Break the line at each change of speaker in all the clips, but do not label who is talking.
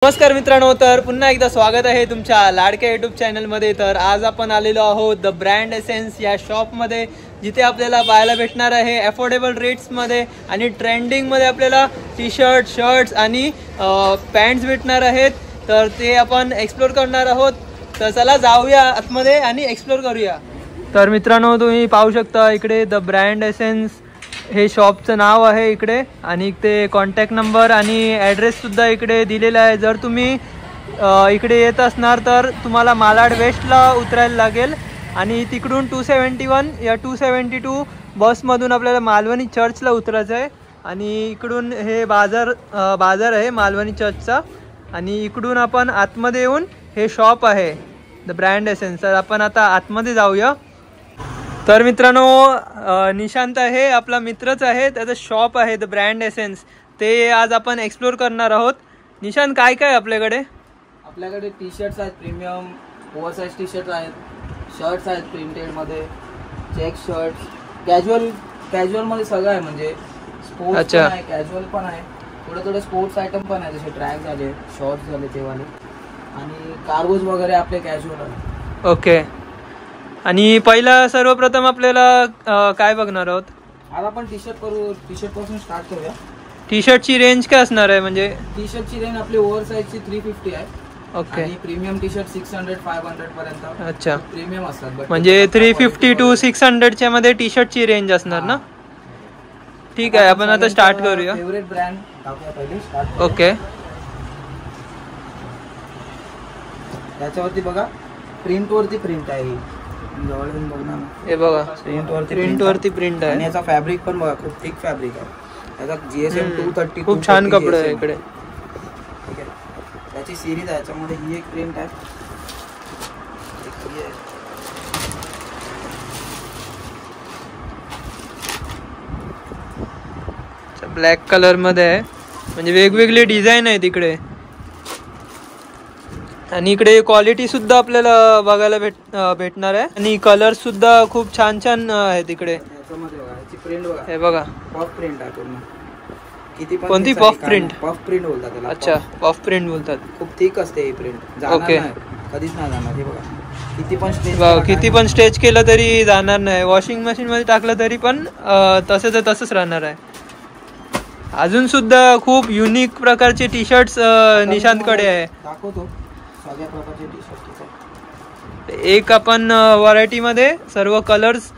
नमस्कार मित्रांनो, तर पुन्हा एकदा स्वागत आहे तुमच्या लाडक्या यूट्यूब चॅनलमध्ये। तर आज आपण आलेलो आहोत द ब्रँड एसेन्स या शॉपमध्ये, जिथे आपल्याला पाहायला भेटणार आहे अफोर्डेबल रेट्समध्ये आणि ट्रेंडिंगमध्ये आपल्याला टी शर्ट, शर्ट्स आणि पॅन्ट्स भेटणार आहेत। तर ते आपण एक्सप्लोर करणार आहोत। तर चला जाऊया आतमध्ये आणि एक्सप्लोर करूया। तर मित्रांनो, तुम्ही पाहू शकता इकडे द ब्रँड एसेन्स हे शॉपचं नाव आहे इकडे, आणि ते कॉन्टॅक्ट नंबर आणि ॲड्रेससुद्धा इकडे दिलेला आहे। जर तुम्ही इकडे येत असणार तर तुम्हाला मालाड वेस्टला उतरायला लागेल आणि तिकडून 271 या 272 बसमधून आपल्याला मालवणी चर्चला उतरायचं आहे। आणि इकडून हे बाजार आहे मालवणी चर्चचा, आणि इकडून आपण आतमध्ये येऊन हे शॉप आहे द ब्रँड एसेन्स। तर आपण आता आतमध्ये जाऊया। तर मित्रांनो, निशांत आहे, आपला मित्रच आहे, त्याचं शॉप आहे द ब्रँड एसेन्स, ते आज आपण एक्सप्लोर करणार आहोत। निशांत, काय काय आपल्याकडे?
आपल्याकडे टी शर्ट्स आहेत, प्रीमियम ओव्हरसाइज टी शर्ट्स आहेत, शर्ट्स आहेत प्रिंटेडमध्ये, चेक शर्ट्स, कॅज्युअल मध्ये सगळं आहे, म्हणजे स्पोर्ट्स पण आहे, कॅज्युअल पण आहे, थोडे स्पोर्ट्स आयटम पण आहे, जसे ट्रॅक झाले, शॉर्ट्स झाले ते वाले, आणि कार्गोज वगैरे आपले कॅज्युअल आहे।
ओके, आणि पहिला सर्वप्रथम आपल्याला काय बघणार आहोत?
आज आपण टी शर्ट पासून स्टार्ट करूया।
टी शर्टची रेंज काय असणार आहे? म्हणजे
टी शर्टची रेंज आपली ओव्हरसाइजची 350 आहे।
ओके,
आणि प्रीमियम टी शर्ट 600-500 पर्यंत
अच्छा
प्रीमियम असतात,
म्हणजे 350 to 600 च्या मध्ये टी शर्टची रेंज असणार ना? ठीक आहे, आपण आता स्टार्ट करूया।
फेवरेट ब्रँड टाकूया पहिले, स्टार्ट।
ओके,
त्याच्यावरती बघा प्रिंट वरती प्रिंट आहे, जवळून बघणार
हे बघा,
प्रिंट वरती
प्रिंट आहे,
आणि याचा फॅब्रिक पण बघा, खूप थिक फॅब्रिक आहे याचा, GSM 230,
खूप छान कपडा आहे इकडे।
ठीक आहे, त्याची सिरीज आहे, याच्यामध्ये ही एक प्रिंट आहे,
ब्लॅक कलर मध्ये आहे, म्हणजे वेगवेगळे डिझाईन आहेत इकडे, आणि इकडे क्वालिटी सुद्धा आपल्याला बघायला भेटणार आहे, आणि कलर सुद्धा खूप छान छान आहेत इकडे।
प्रिंट बघा, हे
बघा,
पफ प्रिंट आहे पूर्ण, किती पण
कोणती पफ प्रिंट?
पफ प्रिंट बोलतात त्याला।
अच्छा, पफ प्रिंट बोलतात,
खूप थिक असते ही प्रिंट,
ओके,
कधीच नाही जाणार। हे बघा,
किती पण स्ट्रेच केलं तरी जाणार नाही, वॉशिंग मशीन मध्ये टाकलं तरी पण तसंच राहणार आहे। अजून सुद्धा खूप युनिक प्रकारचे टी शर्ट्स निशांतकडे आहे,
दाखवतो सगळ्या प्रकारचे टी शर्ट।
एक आपण व्हरायटी मध्ये सर्व कलर्स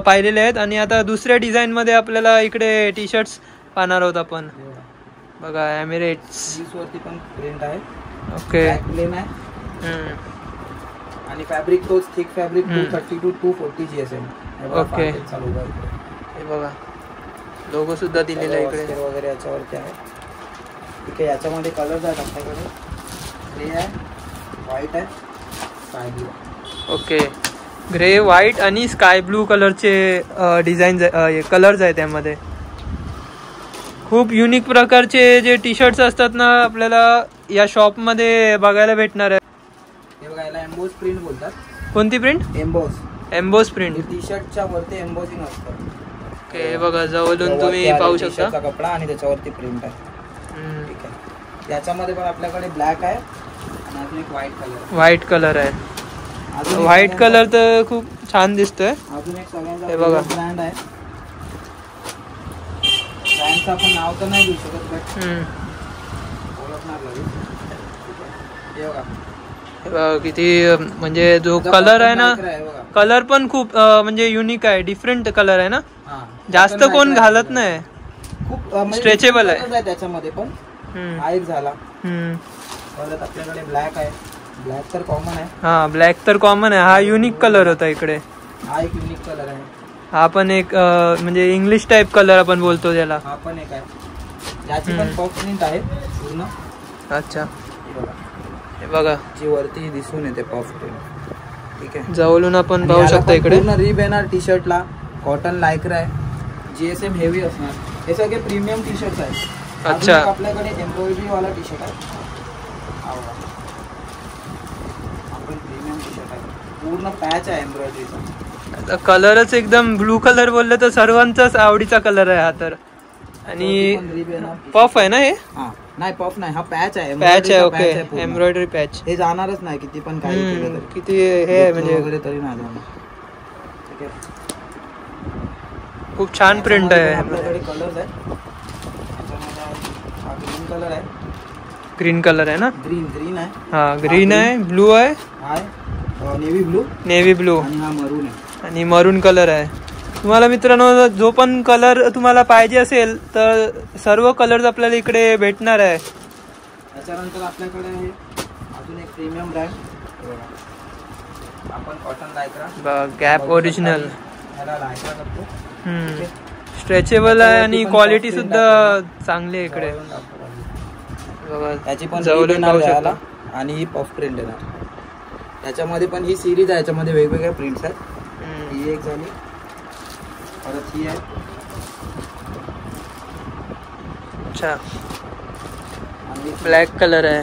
पाहिलेले आहेत, आणि आता दुसऱ्या डिझाईन मध्ये आपल्याला इकडे टी शर्ट्स पाहणार आहोत आपण। बघा, एमिरेट्स
वरती पण प्रिंट आहे,
ओके,
प्लेन आहे, आणि फॅब्रिक तोच thick fabric 230 to 240 GSM।
Okay,
चालू आहे,
हे बघा, लोगो सुद्धा दिलेला आहे इकडे
वगैरे याच्यावरती आहे। ठीक आहे, याच्यामध्ये कलर्स आहेत आपल्याकडे, ग्रे आहे, व्हाईट आहे, sky blue.
Okay, grey, white आणि स्काय ब्लू कलरचे डिझाईन कलर्स आहेत त्यामध्ये। खूप युनिक प्रकारचे जे टी शर्ट्स असतात ना, आपल्याला या शॉप मध्ये बघायला भेटणार आहे।
हे बघा, याला एम्बोस प्रिंट बोलतात।
कोणती प्रिंट? Emboss print.
टी शर्टच्या वरती एम्बोसिंग असतं।
ओके, बघा, जवळून तुम्ही पाहू शकता
कपडा, आणि त्याच्यावरती प्रिंट आहे। ठीक आहे, याच्यामध्ये पण आपल्याकडे ब्लॅक आहे, आणि अजून एक व्हाईट कलर आहे।
व्हाईट कलर तर खूप छान दिसतोय।
अजून एक सगळ्यांचा ब्रँड आहे, ब्रँडचं आपण नाव तर नाही घेऊ शकत, बट ओळखणार लगेच। हे बघा,
किती म्हणजे जो कलर आहे ना, कलर पण खूप म्हणजे युनिक आहे, डिफरंट कलर आहे ना, जास्त कोण घालत नाही,
खूप
स्ट्रेचेबल आहे
त्याच्यामध्ये पण। हा एक झाला, परत आपल्याकडे ब्लॅक आहे, ब्लॅक तर कॉमन आहे।
हा, ब्लॅक तर कॉमन आहे, हा युनिक कलर होता इकडे,
हा एक युनिक कलर आहे,
हा पण एक म्हणजे इंग्लिश टाइप कलर आपण बोलतो त्याला,
हा पण एक आहे, याची पण पफ प्रिंट आहे पूर्ण। अच्छा,
हे बघा,
जी वरती दिसून येते पफ प्रिंट। ठीक आहे,
जवळून आपण पाहू शकता इकडे
पूर्ण रिब येणार टी शर्टला, कॉटन लायक्रा आहे, GSM हेवी असणार, हे सगळे प्रीमियम टी शर्ट आहेत।
अच्छा,
आपल्याकडे एम्ब्रॉयडरी वाला टी शर्ट आहे, आपण प्रीमियम टी शर्ट आहे, पूर्ण पॅच आहे एम्ब्रॉयडरीचा।
कलरच एकदम ब्लू कलर बोललं तर सर्वांचाच आवडीचा कलर आहे हा। तर आणि पफ आहे ना हे?
नाही पफ नाही, हा पॅच आहे.
पॅच आहे. Okay, embroidery patch.
हे जाणारच नाही किती पण काही केलं तरी.
किती हे आहे म्हणजे
वगैरे तरी नाही जाणार. ठीक आहे,
खूप छान प्रिंट आहे.
आपल्याकडे कलर आहे, ग्रीन कलर आहे.
ग्रीन कलर आहे ना?
ग्रीन आहे.
हा, ग्रीन आहे, ब्लू आहे, नेव्ही ब्लू
आणि हा मरून आहे
आणि मरून कलर आहे. तुम्हाला मित्रांनो जो पण कलर तुम्हाला पाहिजे असेल तर सर्व कलर्स आपल्याला इकडे भेटणार आहे.
त्याच्यानंतर आपल्याकडे आहे अजून एक प्रीमियम ब्रँड, आपण कॉटन लायक्रा,
गॅप ओरिजिनल.
ह्याला लायक्रा करतो.
स्ट्रेचेबल आहे आणि क्वालिटी सुद्धा चांगली आहे इकडे.
त्याची पण जवळून पाहू शकता. आणि ही पफ प्रिंट आहे. त्याच्यामध्ये पण ही सिरीज आहे, याच्यामध्ये वेगवेगळ्या प्रिंट्स आहेत. ही एक झाली, परत ही आहे.
अच्छा, ब्लॅक कलर आहे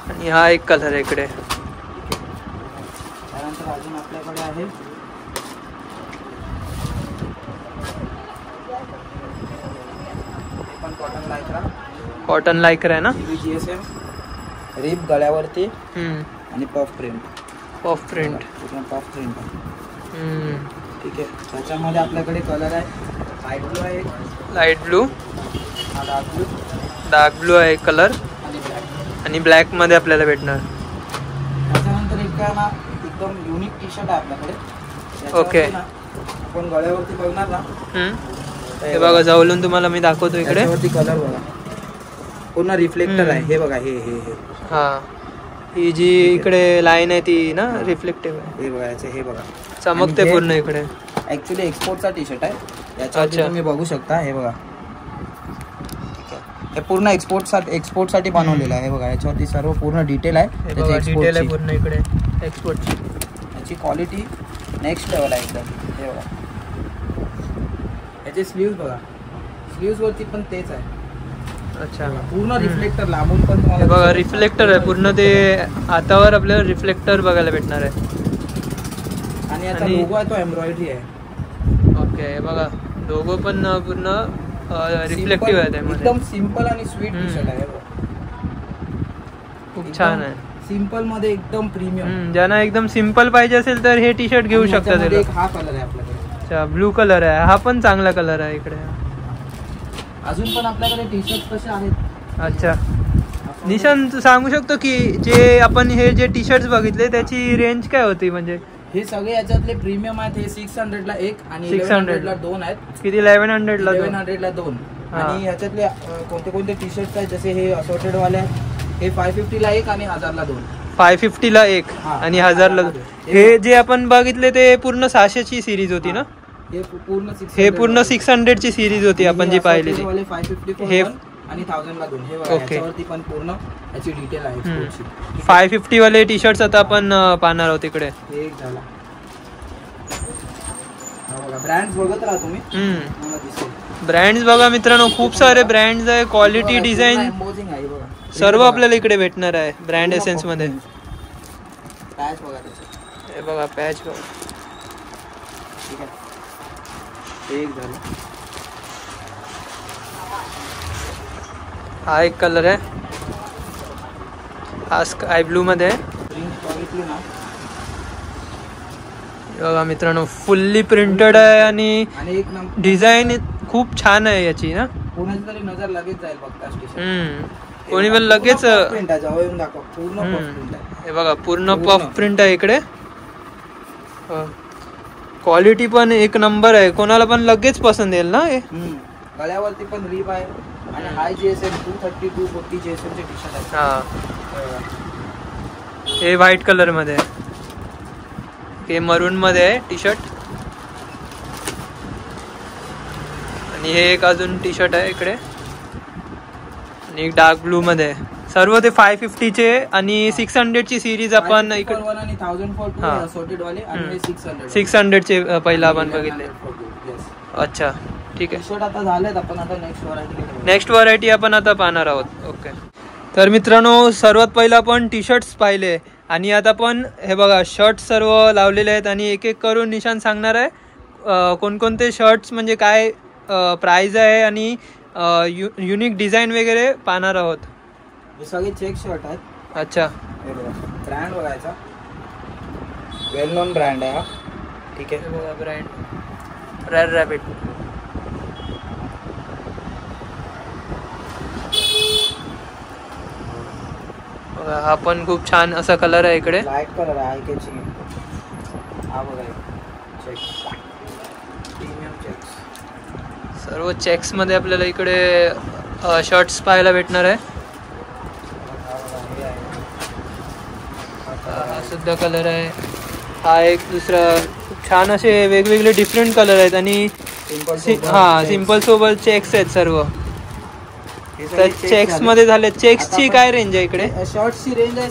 आणि हा एक कलर आहे इकडे.
त्यानंतर अजून आपल्याकडे आहे पण कॉटन लायक्रा.
कॉटन लायक्रा आहे ना?
GSM रिप गळ्यावरती आणि puff print.
Puff print.
Puff print. ठीक आहे, त्याच्यामध्ये आपल्याकडे कलर आहे लाईट ब्लू आहे,
लाईट ब्लू,
हा डार्क ब्लू,
डार्क ब्लू आहे कलर आणि ब्लॅक मध्ये आपल्याला भेटणार.
त्याच्यानंतर एक काय ना एकदम युनिक टी शर्ट आहे आपल्याकडे.
ओके,
आपण गळ्यावरती बघणार ना,
हे बघा जवळून तुम्हाला मी दाखवतो इकडे.
कलर बघा, पूर्ण रिफ्लेक्टर आहे. हे बघा, हे हे
हा, ही जी इकडे लाईन आहे ती ना रिफ्लेक्टिव्ह आहे.
हे बघा, हे बघा
चमकते पूर्ण इकडे.
ऍक्च्युली एक्सपोर्टचा टी शर्ट आहे, याच्यावरती तुम्ही बघू शकता. हे बघा, हे पूर्ण एक्सपोर्ट साठी बनवलेलं आहे. हे बघा, याच्यावरती सर्व पूर्ण डिटेल आहे.
डिटेल आहे पूर्ण इकडे एक्सपोर्टची.
याची क्वालिटी नेक्स्ट लेवल आहे एकदम. हे बघा, याचे स्लीव्स बघा, स्लीव्स वरती पण तेच आहे.
अच्छा,
पूर्ण रिफ्लेक्टर लांबून पण
तुम्हाला बघा रिफ्लेक्टर आहे पूर्ण. ते हातावर आपल्याला रिफ्लेक्टर बघायला भेटणार आहे.
आणि याचा लोगो आहे तो एम्ब्रॉयडरी आहे.
ओके, बघा लोगो पण पूर्ण रिफ्लेक्टिव्ह आहे त्यामध्ये.
एकदम सिंपल आणि स्वीट टी शर्ट आहे.
खूप छान आहे.
सिंपल मध्ये एकदम प्रीमियम.
ज्यांना एकदम सिंपल पाहिजे असेल तर हे टी शर्ट घेऊ शकतात.
एक हा कलर आहे आपल्याकडे.
अच्छा, ब्लू कलर आहे. हा पण चांगला कलर आहे इकडे.
अजून पण आपल्याकडे टी शर्ट कसे आहेत.
अच्छा, निशान तू सांगू शकतो की जे आपण हे जे टी शर्ट्स बघितले त्याची रेंज काय होती? म्हणजे
हे सगळे याच्यातले प्रीमियम आहेत. हे 600 ला एक आणि 1100 ला दोन आहेत.
किती? 1100 ला
1100 ला दोन. आणि ह्याच्यातले कोणते कोणते टी शर्ट आहेत जसे हे असॉर्टेड वाले हे 550 ला एक आणि 1000 ला दोन.
550 ला एक आणि 1000 ला दोन. हे जे आपण बघितले ते पूर्ण 600 ची सिरीज होती ना? हे पूर्ण 600 ची सिरीज होती आपण जी पाहिली ती.
550 हे आणि 1000 ला दोन. हे बघा, याच्यावरती पण पूर्ण याची डिटेल आहे.
550 वाले टी शर्ट्स आता आपण पाहणार आहोत इकडे.
एक झाला. ब्रँड्स बघत राहा तुम्ही.
ब्रँड्स बघा मित्रांनो, खूप सारे ब्रँड्स आहे. क्वालिटी, डिझाईन सर्व आपल्याला इकडे भेटणार आहे ब्रँड एसेन्स मध्ये.
पॅच बघा,
हे बघा पॅच बघा.
ठीक आहे, एक झालं.
हा एक कलर आहे, हा स्काय ब्लू मध्ये आहे. बघा मित्रांनो, फुल्ली प्रिंटेड आहे आणि डिझाईन खूप छान आहे याची ना.
कोणाची तरी नजर लगेच जाईल बघता.
कोणी पण लगेच.
पूर्ण
हे बघा पूर्ण पफ प्रिंट आहे इकडे. क्वालिटी पण एक नंबर आहे. कोणाला पण लगेच पसंत येईल ना हे.
गळ्यावरती पण रिप आहे आणि हाय GSM 230 240 GSM चे टी शर्ट आहे.
हा, हे व्हाईट कलर मध्ये आहे. हे मरून मध्ये आहे टी शर्ट. आणि हे एक अजून टी शर्ट आहे इकडे आणि एक डार्क ब्लू मध्ये आहे. सर्व ते 550 चे आणि 600 ची सिरीज आपण इकडे 600 चे पहिला आपण बघितले. अच्छा, ठीक आहे.
आता झालेत. आपण आता
नेक्स्ट व्हरायटी आपण आता पाहणार आहोत. ओके, तर मित्रांनो सर्वात पहिला आपण टी शर्ट्स पाहिले आणि आता पण हे बघा शर्ट सर्व लावलेले आहेत आणि एक एक करून निशान सांगणार आहे कोणकोणते शर्ट्स म्हणजे काय प्राइस आहे आणि युनिक डिझाईन वगैरे पाहणार आहोत.
हे सगळे चेक शर्ट आहेत.
अच्छा,
ब्रँड बघायचा, वेल नोन ब्रँड आहे हा. ठीक आहे,
बघा ब्रँड रेड रॅबिट. हा पण खूप छान असा कलर आहे इकडे,
लाईट कलर आहे. आयकेची हा बघा चेक, प्रीमियम चेक्स.
सर्व चेक्स मध्ये आपल्याला इकडे शर्ट्स पाहायला भेटणार आहे. हा सुद्धा कलर आहे. हा एक दुसरा खूप छान असे वेगवेगळे डिफरंट कलर आहेत आणि सिंपल सोबत चेक्स आहेत सर्व. तर चेक्स मध्ये झाले. चेक्सची काय रेंज आहे इकडे?
शर्टची रेंज आहे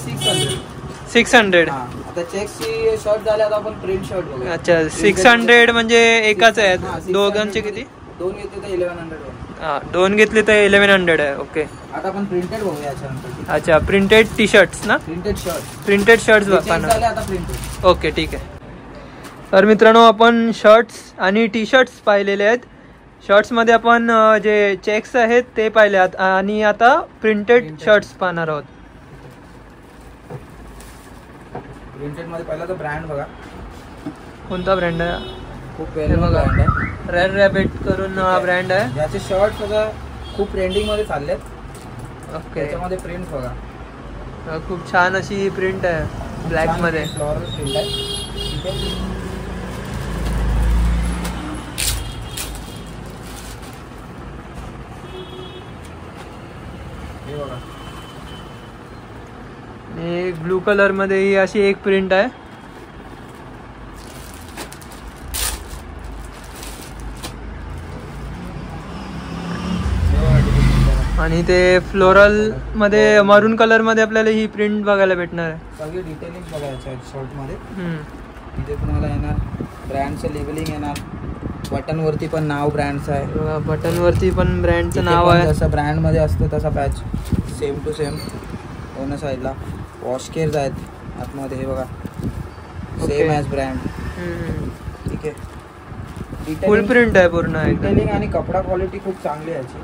600.
आता चेक्सची शर्ट झाले, आता आपण प्रिंट शर्ट बघूया.
अच्छा, 600 म्हणजे एकाच आहेत. दोघांचे किती?
दोन घेतले तर 1100.
हा, दोन घेतले तर 1100 आहे. ओके,
आता आपण प्रिंटेड बघूया याच्यानंतर.
अच्छा, प्रिंटेड टी शर्ट्स ना? प्रिंटेड शर्ट्स बघा. ओके, ठीक आहे. तर मित्रांनो, आपण शर्ट्स आणि टी शर्ट्स पाहिलेले आहेत. शर्ट्समध्ये आपण जे चेक्स आहेत ते पाहिले आहेत आणि आता प्रिंटेड शर्ट्स पाहणार आहोत.
प्रिंटेड मध्ये पहिला तर ब्रँड बघा.
कोणता ब्रँड आहे?
खूप वेल नोन ब्रँड आहे.
रेड रॅबिट करून हा ब्रँड आहे.
याचे शर्ट सगळं खूप ट्रेंडिंग मध्ये चाललेत.
ओके,
त्याच्यामध्ये प्रिंट बघा,
खूप छान अशी प्रिंट आहे ब्लॅक मध्ये.
फ्लोरल प्रिंट आहे. ठीक आहे,
ब्लू कलर मध्ये ही अशी एक प्रिंट आहे. आणि ते फ्लोरल मध्ये मरून कलर मध्ये आपल्याला ही प्रिंट बघायला भेटणार आहे.
सगळी डिटेलिंग बघायचं शर्ट मध्ये. इथे तुम्हाला येणार ब्रँडचं लेबलिंग येणार. बटन वरती पण नाव ब्रँडचं आहे.
बटन वरती पण ब्रँडचं नाव आहे.
जसं ब्रँड मध्ये असतं तसा पॅच सेम टू सेम. दोन्ही साईडला वॉश केअर्स आहेत आतमध्ये. हे बघा, सेम ॲज ब्रँड. ठीक आहे,
फुल प्रिंट आहे पूर्ण.
डिटेलिंग आणि कपडा क्वालिटी खूप चांगली आहे याची.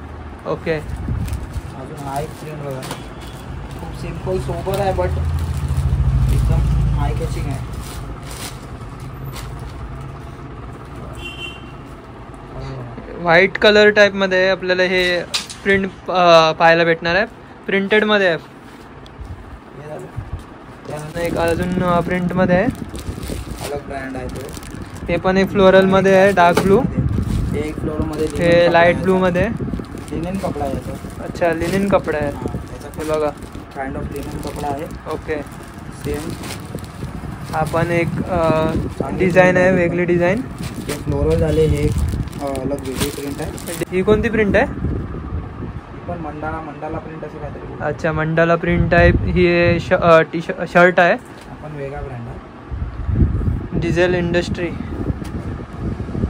ओके,
अजून हा एक प्रिंट बघा, खूप सिम्पल सोबर आहे बट एकदम आय कॅचिंग आहे.
व्हाईट कलर टाइप मध्ये आपल्याला हे प्रिंट पाहायला भेटणार आहे. प्रिंटेड मध्ये आहे. एक अजून प्रिंट मध्ये आहे.
अलग ब्रँड आहे तो.
हे पण एक फ्लोरल मध्ये आहे, डार्क ब्लू.
एक फ्लोर मध्ये,
हे लाईट ब्लू मध्ये.
लिनन कपडा आहे याचा.
अच्छा, लिनन कपडा आहे. हे बघा,
काइंड ऑफ लिनन कपडा आहे.
Okay,
same.
हा पण एक डिझाईन आहे, वेगळी डिझाईन.
हे फ्लोरल झाले. हे अलग वेगळी प्रिंट आहे.
ही कोणती प्रिंट आहे?
पण मंडाला प्रिंट असं काहीतरी.
अच्छा, मंडाला प्रिंट आहे. ही शर्ट आहे.
आपण वेगळा ब्रँड आहे,
डिझेल इंडस्ट्री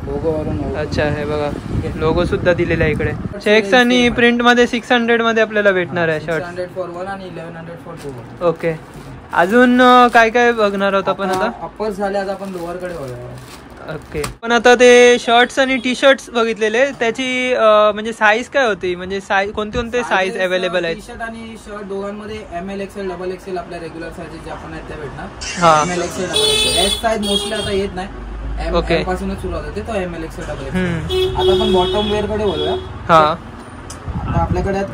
लोगो वरून.
अच्छा, हे बघा, लोगो सुद्धा दिलेला आहे इकडे. चेक्स आणि प्रिंट मध्ये 600 मध्ये आपल्याला भेटणार आहे शर्ट.
600 फॉर वन आणि 1100 फॉर टू.
ओके, अजून काय काय बघणार आहोत आपण आता?
अप्पर झाले, आता आपण लोअर कडे बघूया.
ओके, पण आता ते शर्ट्स आणि टी शर्ट्स बघितलेले, त्याची म्हणजे साईज काय होती? म्हणजे कोणते कोणते साईज अवेलेबल आहेत?
टी शर्ट आणि शर्ट दोघांमध्ये ML XL डबल XL आपल्या रेग्युलर साईज जे आपण आहेत त्या भेटणार.
हा,
ML XL double XL. S size mostly आता येत नाही.
ओके,
M पासूनच सुरुवात होते, तो ML XL डबल XL. आता आपण बॉटम वेअर कडे बोलूया.
हा,
आता आपल्याकडे आहेत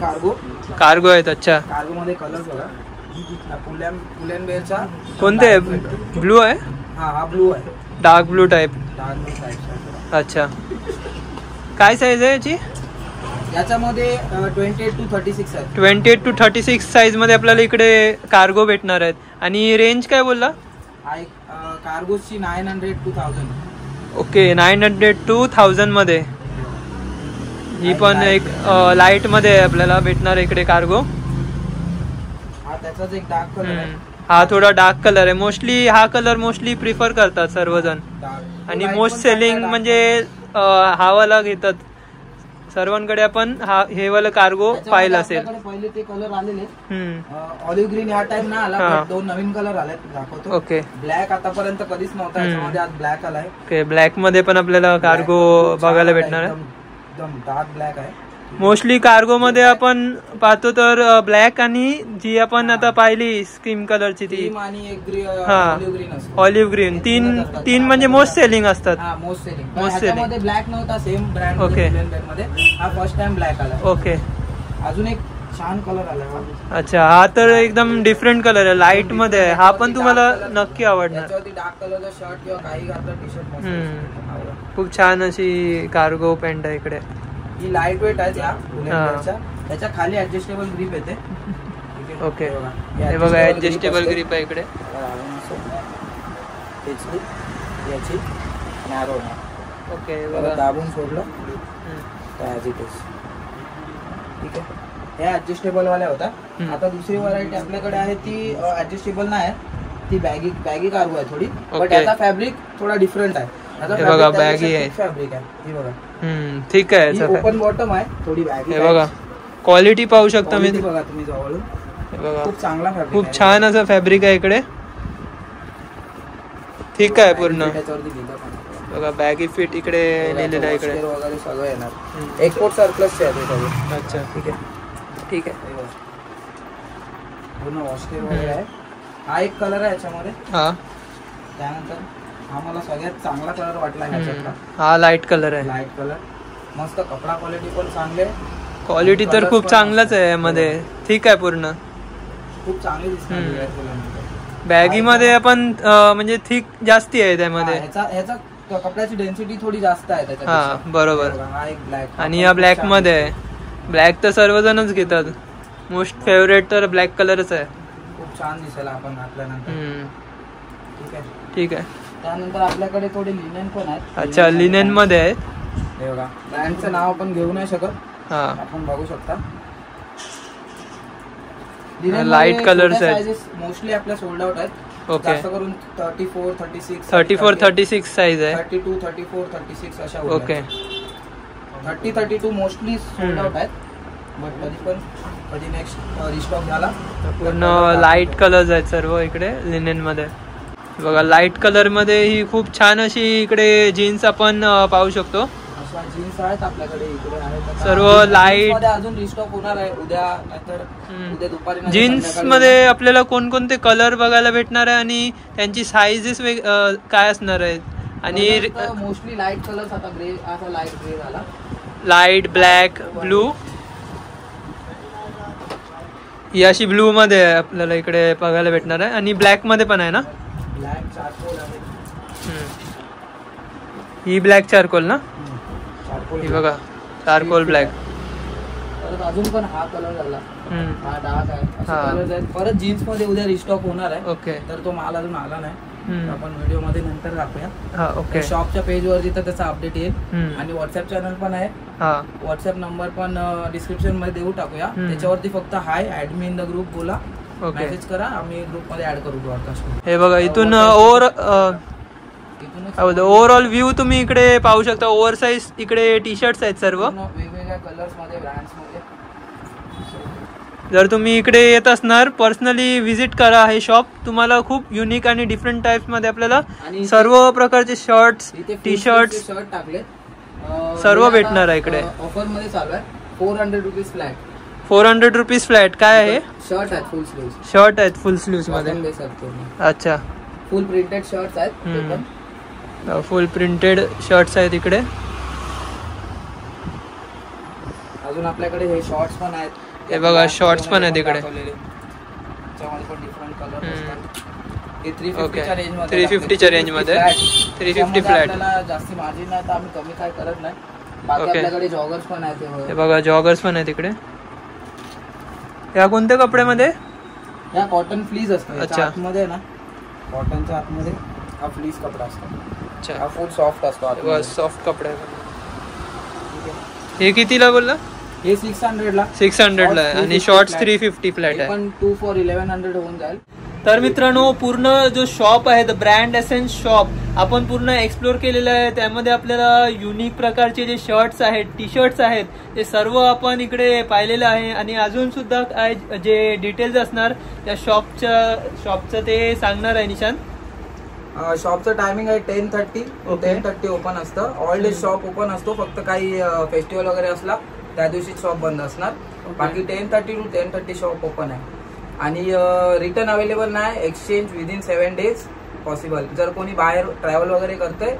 कार्गो आहेत. अच्छा,
कार्गो मध्ये कलर बघा. पुलन वेअरचा
कोणते? ब्लू आहे.
हा ब्लू आहे,
dark blue type.
Dark blue type.
अच्छा, काय साईज आहे याची?
याच्यामध्ये 28 to 36 आहे.
28 to 36 साईज मध्ये आपल्याला इकडे कार्गो भेटणार आहेत. आणि रेंज काय बोलला?
कार्गोची 900 to 1000.
ओके, 900 to 1000 मध्ये. ही पण एक लाईट मध्ये आपल्याला भेटणार इकडे कार्गो.
हा त्याचाच एक डार्क कलर आहे.
हा थोडा डार्क कलर आहे. मोस्टली हा कलर मोस्टली करतात सर्वजण. आणि मोस्ट सेलिंग म्हणजे हा वाला घेतात सर्वांकडे. आपण हे वाला कार्गो पाहिला असेल.
पहिले ते कलर आलेले. ऑलिव्ह ग्रीन या टाइम ना आला, दोन नवीन कलर आले दाखवतो.
ओके,
ब्लॅक आतापर्यंत कधीच नव्हता, याच्यामध्ये आज ब्लॅक आलाय.
ओके, ब्लॅक मध्ये पण आपल्याला कार्गो बघायला भेटणार आहे.
एकदम डार्क ब्लॅक आहे.
मोस्टली कार्गो मध्ये आपण पाहतो तर ब्लॅक आणि जी आपण आता पाहिली स्कीम कलरची ती
आणि एक ग्रीन असतो,
ऑलिव्ह ग्रीन. तीन म्हणजे मोस्ट सेलिंग असतात.
Most selling. ब्लॅक नव्हता सेम ब्रँड
ओके
मध्ये, हा फर्स्ट टाइम ब्लॅक आला.
ओके.
अजून एक छान कलर आला.
अच्छा, हा तर एकदम डिफरंट कलर आहे, लाईट मध्ये आहे. हा पण तुम्हाला नक्की आवडणार.
डार्क कलरचा शर्ट किंवा काही घातलं टी शर्ट.
खूप छान अशी कार्गो पॅन्ट आहे इकडे.
ही लाईट वेट आहे त्याच्या खाली ऍडजस्टेबल ग्रिप येते.
ओके, हे बघा ऍडजस्टेबल ग्रिप आहे इकडे.
याची नॅरो
ओके,
दाबून सोडलं ठीक आहे. हे ऍडजस्टेबल वाल्या होता. आता दुसरी व्हरायटी आपल्याकडे आहे ती ऍडजस्टेबल नाही आहे, ती बॅगी कार्गो आहे थोडी, बट याचा फॅब्रिक थोडा डिफरंट आहे.
बघा बॅगी आहे,
फॅब्रिक आहे. हे बघा
ठीक आहे.
ओपन बॉटम आहे, थोडी बॅगी.
हे बघा क्वालिटी पाहू शकता मी.
बघा तुम्ही जवळून,
बघा
खूप चांगला फॅब्रिक,
खूप छान असं फॅब्रिक आहे इकडे. ठीक आहे पूर्ण. बघा बॅगी फिट इकडे लिहिलेलं आहे इकडे
वगैरे सगळं येणार. एक्सपोर्ट सरप्लस आहे ते सगळं.
अच्छा, ठीक आहे. ठीक आहे.
पूर्ण वॉशकेअर वगैरे आहे. हा एक कलर आहे याच्यामध्ये.
हा,
त्यानंतर हा मला सगळ्यात चांगला कलर वाटला ह्याच्यातला.
हा लाईट कलर आहे.
लाईट कलर मस्त. कपडा क्वालिटी पण चांगले.
क्वालिटी तर खूप चांगलाच आहे यामध्ये. ठीक आहे पूर्ण,
खूप चांगली दिसते.
बॅगी मध्ये आपण म्हणजे थिक जास्ती आहे त्यामध्ये.
ह्याचा कपड्याची डेन्सिटी थोडी जास्त आहे त्याच्यात.
हा बरोबर.
हा एक ब्लॅक
आणि या ब्लॅक मध्ये आहे. ब्लॅक तर सर्वजणच घेतात. मोस्ट फेवरेट तर ब्लॅक कलरच आहे.
खूप छान दिसेल आपण घातल्यानंतर. ठीक आहे.
ठीक आहे.
त्यानंतर आपल्याकडे थोडे लिनेन पण आहेत.
अच्छा, लिनेन मध्ये आहे.
हे बघा, ब्रँडचं नाव आपण घेऊ नाही शकत.
हा,
आपण बघू शकता.
लाईट कलर्स आहेत.
मोस्टली आपल्या सोल्ड आउट आहेत.
ओके.
जास्त करून 34-36
साईज आहे.
32, 34, 36 अशा.
ओके.
30-32 मोस्टली सोल्ड आउट आहेत, बट तरी पण कधी नेक्स्ट रिस्टॉक झाला.
पूर्ण लाईट कलर्स आहेत सर्व इकडे लिनेन मध्ये. बघा लाईट कलर मध्ये ही खूप छान अशी इकडे जीन्स आपण पाहू शकतो.
अशा जीन्स आहेत आपल्याकडे इकडे आहेत
सर्व लाईट.
अजून रिस्टॉक होणार आहे उद्या, नाहीतर उद्या दुपारी.
जीन्स मध्ये आपल्याला कोणकोणते कलर बघायला भेटणार आहे आणि त्यांची साईजेस काय असणार आहेत? आणि
मोस्टली लाईट कलर्स. आता ग्रे, असा लाईट ग्रे झाला.
Light black, blue. ही अशी ब्लू मध्ये आपल्याला इकडे बघायला भेटणार आहे. आणि ब्लॅक मध्ये पण आहे ना?
ब्लॅक चारकोल आहे.
ही ब्लॅक चारकोल ना? ही बघा चारकोल ब्लॅक.
परत अजून पण हा कलर झाला. हा डार्क आहे. असे कलर्स आहेत. परत जीन्स मध्ये उद्या रिस्टॉक होणार आहे.
ओके.
तर तो माल अजून आला नाही, आपण व्हिडिओ मध्ये नंतर दाखवूया.
हा, ओके.
शॉपच्या पेज वरती तर त्याचा अपडेट येईल. आणि व्हॉट्सअप चॅनल पण आहे.
हा,
व्हॉट्सअप नंबर पण डिस्क्रिप्शन मध्ये देऊ टाकूया. त्याच्यावरती फक्त hi add me in the group बोला, मेसेज करा, आम्ही ग्रुप मध्ये ऍड करू ब्रॉडकास्ट.
हे बघा इथून ओव्हरऑल व्ह्यू तुम्ही इकडे पाहू शकता. ओव्हर साईज इकडे टी शर्ट्स आहेत सर्व
वेगवेगळ्या कलर्स मध्ये, ब्रँड्स मध्ये.
जर तुम्ही इकडे येत असणार पर्सनली व्हिजिट करा हे शॉप. तुम्हाला खूप युनिक आणि डिफरंट टाइप्स मध्ये आपल्याला सर्व प्रकारचे शर्ट्स, टी शर्ट्स
शर्ट टाकले
सर्व भेटणार आहे इकडे.
ऑफर मध्ये चालू आहे. 400 रुपीज फ्लॅट.
400 rupees flat. काय आहे?
शर्ट आहेत फुल स्लीव्ह.
शर्ट आहेत फुल स्लीव्ह मध्ये. अच्छा,
फुल प्रिंटेड शर्ट्स आहेत.
फुल प्रिंटेड शर्ट्स आहेत इकडे.
अजून आपल्याकडे हे शॉर्ट्स पण आहेत.
हे बघा शॉर्ट्स पण आहेत इकडे.
त्याच्यामध्ये पण डिफरंट कलर असतात. हे
350च्या रेंज मध्ये. 350 फ्लॅट.
आपल्याला जास्ती मार्जिन नाही तर आम्ही कमी काय करत नाही. बाकी आपल्याकडे जॉगर्स पण आहेत.
हे बघा जॉगर्स पण आहेत इकडे. या कोणत्या कपड्यामध्ये?
या कॉटन फ्लीज असतो.
अच्छा.
आतमध्ये ना कॉटनच्या आतमध्ये हा फ्लीज कपडा असतो.
अच्छा.
हा फुल सॉफ्ट असतो.
सॉफ्ट कपडा आहे. हे कितीला बोलला?
हे 600 ला.
600 ला आहे. आणि शॉर्ट्स 350 फ्लॅट आहे.
पण 2 for 1100 होऊन जाईल.
तर मित्रांनो पूर्ण जो शॉप आहे द ब्रँड एसेन्स शॉप आपण पूर्ण एक्सप्लोर केलेलं आहे. त्यामध्ये आपल्याला युनिक प्रकारचे जे शर्ट्स आहेत, टी शर्ट्स आहेत ते सर्व आपण इकडे पाहिलेलं आहे. आणि अजून सुद्धा काय जे डिटेल्स असणार त्या शॉपचं ते सांगणार आहे निशांत.
शॉपचं टायमिंग आहे 10:30
Okay.
10:30 ओपन असतं. ऑल डे शॉप ओपन असतो, फक्त काही फेस्टिवल वगैरे असला त्या दिवशी शॉप बंद असणार. बाकी 10:30 to 10:30 शॉप ओपन आहे. आणि रिटर्न अवेलेबल नाही. Exchange within 7 days possible. जर कोणी बाहेर ट्रॅव्हल वगैरे करतोय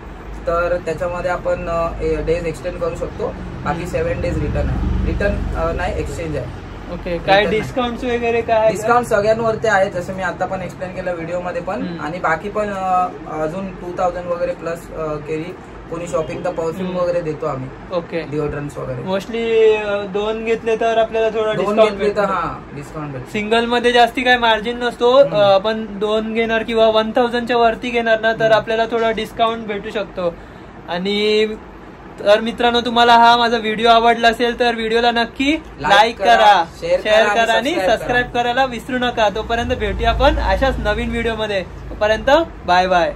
तर त्याच्यामध्ये आपण डेज एक्सटेंड करू शकतो. बाकी 7 days रिटर्न आहे. रिटर्न नाही, एक्सचेंज आहे.
ओके, काय डिस्काउंट वगैरे काय?
डिस्काउंट सगळ्यांवरती आहे, जसं मी आता पण एक्सप्लेन केलं व्हिडिओ मध्ये पण. आणि बाकी पण अजून 2000 वगैरे प्लस केली कोणी शॉपिंग तर परफ्यूम वगैरे देतो आम्ही.
ओके,
डिओड्रंट्स वगैरे.
मोस्टली 2 घेतले तर आपल्याला थोडा
2
डिस्काउंट
घेतले तर डिस्काउंट भेटतो.
सिंगल मध्ये जास्ती काय मार्जिन नसतो. आपण 2 घेणार किंवा 1000च्या वरती घेणार ना तर आपल्याला थोडा डिस्काउंट भेटू शकतो. आणि तर मित्रांनो, तुम्हाला हा माझा व्हिडिओ आवडला असेल तर व्हिडिओला नक्की लाईक करा, शेअर करा आणि सबस्क्राईब करायला विसरू नका. तोपर्यंत भेटूया आपण अशाच नवीन व्हिडिओ मध्ये. तोपर्यंत बाय बाय.